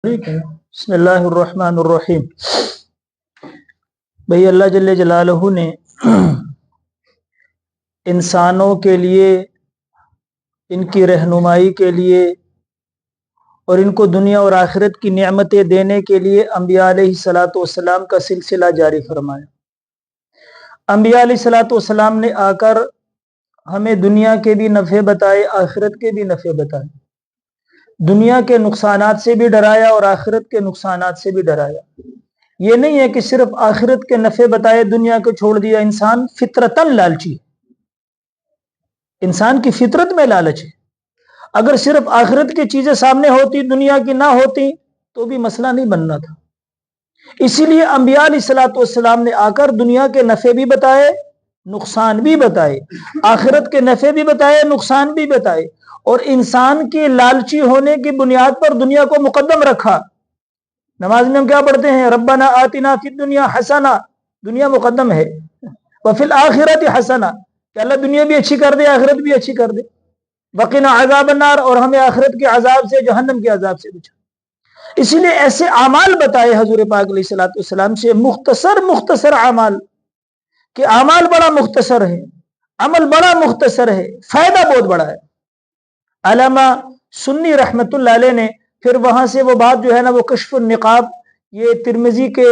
بسم اللہ الرحمن الرحیم۔ بھئی اللہ جل جلالہ نے انسانوں کے لیے، ان کی رہنمائی کے لیے اور ان کو دنیا اور آخرت کی نعمتیں دینے کے لیے انبیاء علیہ الصلوۃ والسلام کا سلسلہ جاری فرمایا۔ انبیاء علیہ الصلوۃ والسلام نے آ کر ہمیں دنیا کے بھی نفع بتائے، آخرت کے بھی نفع بتائے، دنیا کے نقصانات سے بھی ڈرایا اور آخرت کے نقصانات سے بھی ڈرایا۔ یہ نہیں ہے کہ صرف آخرت کے نفع بتائے دنیا کو چھوڑ دیا۔ انسان فطرتاً لالچی، انسان کی فطرت میں لالچ ہے۔ اگر صرف آخرت کی چیزیں سامنے ہوتی، دنیا کی نہ ہوتی تو بھی مسئلہ نہیں بننا تھا۔ اسی لیے انبیاء علیہ الصلوۃ والسلام نے آ کر دنیا کے نفع بھی بتائے، نقصان بھی بتائے، آخرت کے نفع بھی بتائے، نقصان بھی بتائے، اور انسان کی لالچی ہونے کی بنیاد پر دنیا کو مقدم رکھا۔ نماز میں ہم کیا پڑھتے ہیں؟ ربنا آتنا فی الدنیا حسنہ، دنیا مقدم ہے، وفی الآخرۃ حسنہ، کہ اللہ دنیا بھی اچھی کر دے، آخرت بھی اچھی کر دے، وقنا عذاب النار، اور ہمیں آخرت کے عذاب سے، جہنم کے عذاب سے بچا۔ اسی لیے ایسے اعمال بتائے حضور پاک علیہ الصلوۃ والسلام سے، مختصر اعمال، کہ اعمال بڑا مختصر ہے، عمل بڑا مختصر ہے، فائدہ بہت بڑا ہے۔ علامہ سنی رحمت اللہ علیہ نے پھر وہاں سے وہ بات جو ہے نا، وہ کشف النقاب، یہ ترمذی کے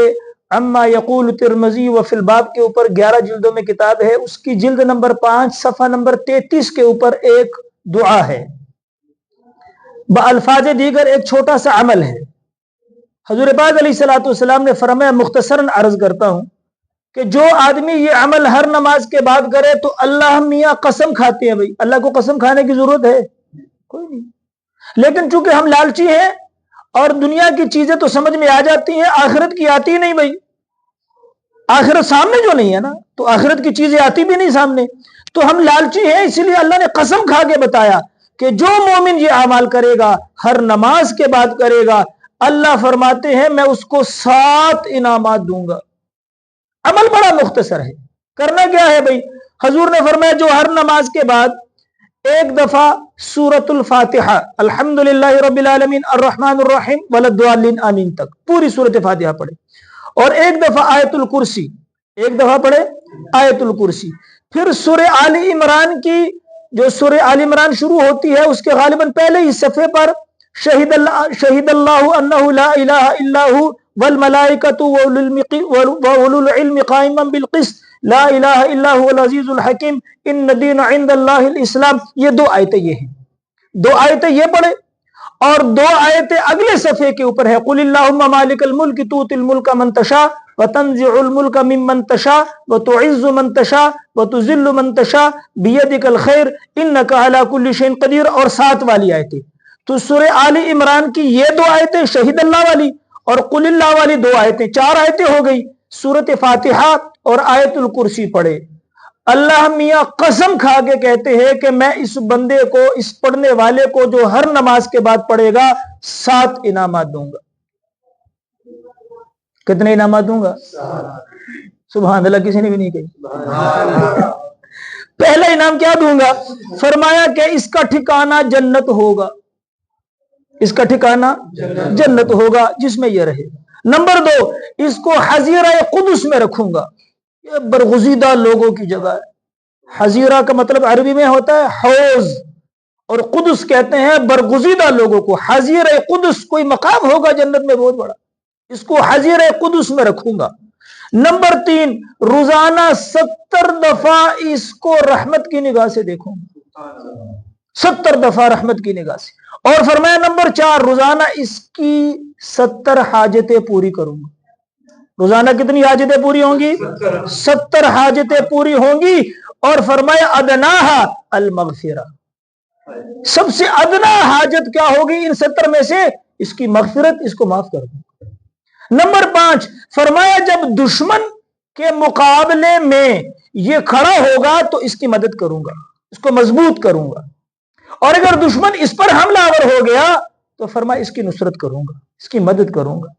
اما یقول ترمذی و فی الباب کے اوپر 11 جلدوں میں کتاب ہے، اس کی جلد نمبر 5 صفحہ نمبر 33 کے اوپر ایک دعا ہے، بالفاظ دیگر ایک چھوٹا سا عمل ہے۔ حضور پاک علیہ الصلوۃ والسلام نے فرمایا، مختصراً عرض کرتا ہوں کہ جو آدمی یہ عمل ہر نماز کے بعد کرے تو اللہ میاں قسم کھاتے ہیں۔ بھائی اللہ کو قسم کھانے کی ضرورت ہے کوئی نہیں، لیکن چونکہ ہم لالچی ہیں اور دنیا کی چیزیں تو سمجھ میں آ جاتی ہیں، آخرت کی آتی نہیں۔ بھائی آخرت سامنے جو نہیں ہے نا، تو آخرت کی چیزیں آتی بھی نہیں سامنے، تو ہم لالچی ہیں۔ اسی لیے اللہ نے قسم کھا کے بتایا کہ جو مومن یہ اعمال کرے گا، ہر نماز کے بعد کرے گا، اللہ فرماتے ہیں میں اس کو 7 انعامات دوں گا۔ عمل بڑا مختصر ہے، کرنا کیا ہے بھائی؟ حضور نے فرمایا جو ہر نماز کے بعد ایک دفعہ سورۃ الفاتحہ، الحمدللہ رب العالمین الرحمن الرحیم وللضالین آمین تک پوری سورۃ فاتحہ پڑھے، اور ایک دفعہ آیت الکرسی، ایک دفعہ پڑھے آیت الکرسی، پھر سورہ آل عمران کی، جو سورہ آل عمران شروع ہوتی ہے اس کے غالباً پہلے ہی صفحے پر شہید اللہ انہ لا الہ الا ہو والملائکۃ واولو العلم قائما بالقسط لا الہ الا هو العزیز الحکیم ان الدین عند اللہ الاسلام، یہ 2 آیتیں یہ ہیں، 2 آیتیں یہ پڑھے، اور 2 آیتیں اگلے صفحے کے اوپر ہے، قل اللہم مالک الملک تؤتی الملک من تشاء وتنزع الملک ممن تشاء وتعز من تشاء وتذل من تشاء بیدک الخیر انک علی کل شیء قدیر، اور 7 والی آیتیں۔ تو سورہ آل عمران کی یہ 2 آیتیں شہید اللہ والی اور قل اللہ والی 2 آیتیں، 4 آیتیں ہو گئی۔ سورۃ فاتحہ اور آیت الکرسی پڑھے۔ اللہ میاں قسم کھا کے کہتے ہیں کہ میں اس بندے کو، اس پڑھنے والے کو جو ہر نماز کے بعد پڑھے گا، 7 انعامات دوں گا۔ کتنے انعامات دوں گا؟ سبحان اللہ، کسی نے بھی نہیں کہی۔ پہلا انعام کیا دوں گا؟ فرمایا کہ اس کا ٹھکانہ جنت ہوگا، اس کا ٹھکانہ جنت ہوگا جس میں یہ رہے۔ نمبر 2، اس کو حظیرہ قدس میں رکھوں گا، یہ برگزیدہ لوگوں کی جگہ ہے۔ حظیرہ کا مطلب عربی میں ہوتا ہے حوض، اور قدس کہتے ہیں برگزیدہ لوگوں کو۔ حظیرہ قدس کوئی مقام ہوگا جنت میں بہت بڑا، اس کو حظیرہ قدس میں رکھوں گا۔ نمبر 3، روزانہ 70 دفعہ اس کو رحمت کی نگاہ سے دیکھوں گا، 70 دفعہ رحمت کی نگاہ سے۔ اور فرمایا نمبر 4، روزانہ اس کی 70 حاجتیں پوری کروں گا۔ روزانہ کتنی حاجتیں پوری ہوں گی؟ 70 حاجتیں پوری ہوں گی۔ اور فرمایا ادناہا المغفرہ، سب سے ادنا حاجت کیا ہوگی ان 70 میں سے؟ اس کی مغفرت، اس کو معاف کر دوں۔ نمبر 5، فرمایا جب دشمن کے مقابلے میں یہ کھڑا ہوگا تو اس کی مدد کروں گا، اس کو مضبوط کروں گا، اور اگر دشمن اس پر حملہ آور ہو گیا تو فرمایا اس کی نصرت کروں گا، اس کی مدد کروں گا۔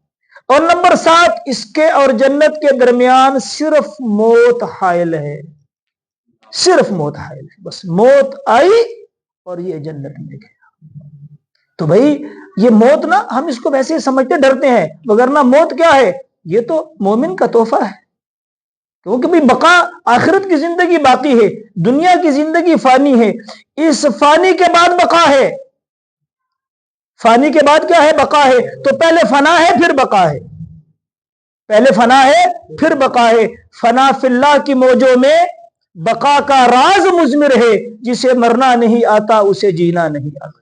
اور نمبر 7، اس کے اور جنت کے درمیان صرف موت حائل ہے، صرف موت حائل ہے، بس موت آئی اور یہ جنت میں گیا۔ تو بھائی یہ موت نا ہم اس کو ویسے سمجھتے ڈرتے ہیں، وگرنہ موت کیا ہے؟ یہ تو مومن کا تحفہ ہے، کیونکہ بھائی بقا آخرت کی زندگی باقی ہے، دنیا کی زندگی فانی ہے، اس فانی کے بعد بقا ہے، فانی کے بعد کیا ہے؟ بقا ہے۔ تو پہلے فنا ہے پھر بقا ہے، پہلے فنا ہے پھر بقا ہے۔ فنا فی اللہ کی موجوں میں بقا کا راز مضمر ہے، جسے مرنا نہیں آتا اسے جینا نہیں آتا۔